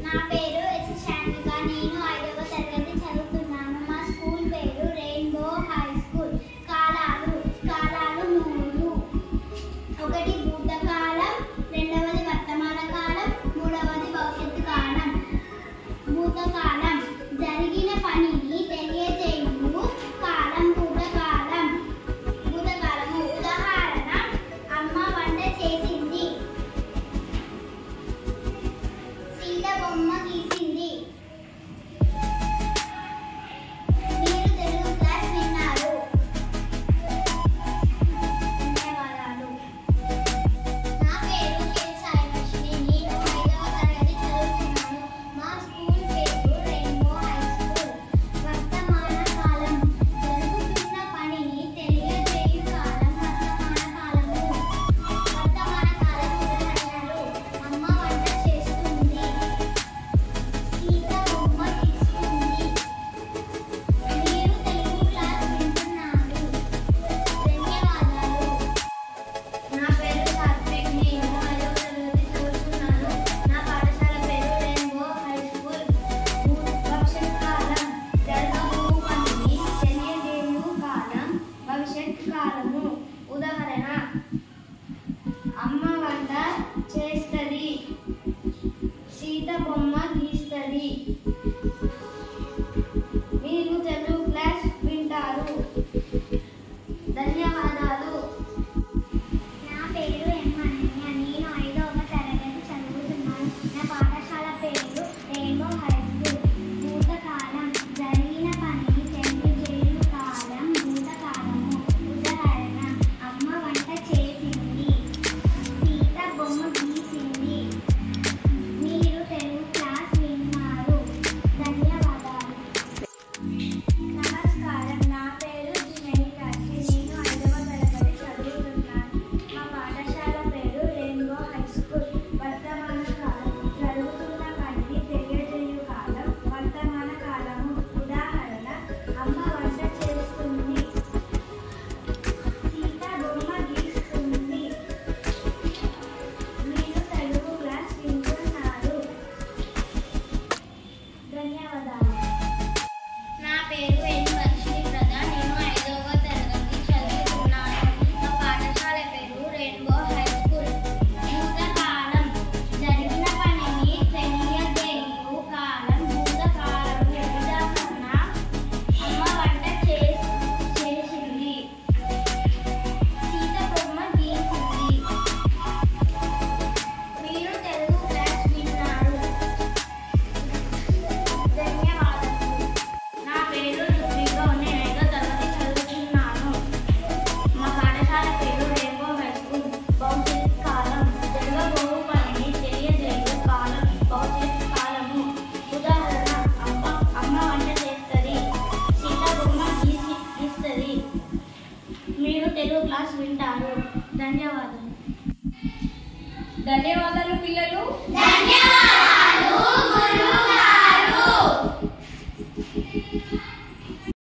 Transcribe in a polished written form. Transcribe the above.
నా పేరు ఎస్ శాంతిక. నేను 5వ తరగతి చదువుతున్నాను. మా స్కూల్ పేరు రెయిన్బో హై స్కూల్. కాలాలు 3. ఒకటి భూతకాలం, రెండవది వర్తమాన కాలం, మూడవది భవిష్యత్తు కాలం. భూతకాలం జరిగిన పనిని తెలియజేయు కాలం భూతకాలం. భూతకాలము ఉదాహరణ అమ్మ వంట చేసింది, సీత బొమ్మ గీసింది. మీరు తెలుగు క్లాస్ విన్నారు. ధన్యవాదాలు. నా పేరు కె సాయిలక్ష్మి. నేను 5వ తరగతి చదువుతున్నాను. మా స్కూల్ పేరు రెయిన్బో హై స్కూల్. వర్తమాన కాలం జరుగుతున్న పనిని తెలియజేయు కాలం వర్తమాన కాలము. వర్తమాన కాలం ఉదాహరణలు అమ్మ వంట చేస్తుంది, సీత బొమ్మ గీస్తుంది. మీరు తెలుగు క్లాస్ వింటున్నారు. ధన్యవాదాలు. నా పేరు సాత్విక్. నేను 5వ తరగతి చదువుతున్నాను. నా పాఠశాల పేరు రెయిన్బో హై స్కూల్. భవిష్యత్ కాలం జరగబోవు పనిని తెలియజేయు కాలం భవిష్యత్ కాలము. ఉదాహరణ అమ్మ వంట చేస్తది, సీత బొమ్మ గీస్తది. మీరు తెలుగు క్లాస్ వింటారు. ధన్యవాదాలు. నా పేరు ఎం అనన్య. నేను 5వ తరగతి చదువుతున్నాను. నా పాఠశాల పేరు రెయిన్బో హై స్కూల్. భూతకాలం జరిగిన పనిని తెలియజేయు కాలం భూతకాలము. ఉదాహరణ అమ్మ వంట చేసింది, సీత బొమ్మ గీసింది. మీరు తెలుగు క్లాస్ విన్నారు. ధన్యవాదాలు. నమస్కారం. నా పేరు స్నేహితాక్షి. నేను 5వ తరగతి చదువుతున్నాను. మా పాఠశాల పేరు రెయిన్బో హై స్కూల్. వర్తమాన కాలం జరుగుతున్న పనిని తెలియజేయు కాలం వర్తమాన కాలము. ఉదాహరణ అమ్మ వంట చేస్తుంది, సీత బొమ్మ గీస్తుంది. మీరు తెలుగు క్లాస్ వింటున్నారు. ధన్యవాదాలు. నా పేరు ఎన్ లక్ష్మీప్రద. నేను 5వ తరగతి చదువుతున్నాను. మా పాఠశాల పేరు రెయిన్బో హై స్కూల్. భూతకాలం జరిగిన పనిని తెలియజేయు కాలం భూతకాలము. ఉదాహరణ అమ్మ వంట చేసింది, సీత బొమ్మ గీసింది. మీరు తెలుగు క్లాస్ విన్నారు. ధన్యవాదాలు. నా పేరు రుత్విక. నేను 5వ తరగతి చదువుతున్నాను. మా పాఠశాల పేరు రెయిన్బో హై స్కూల్. భవిష్యత్ కాలం జరగబోవు పనిని తెలియజేయు కాలం భవిష్యత్ కాలము. ఉదాహరణ అమ్మ వంట చేస్తది, సీత బొమ్మ గీస్తది. మీరు తెలుగు క్లాస్ వింటారు. ధన్యవాదాలు. ధన్యవాదాలు పిల్లలు. ధన్యవాదాలు గురువు.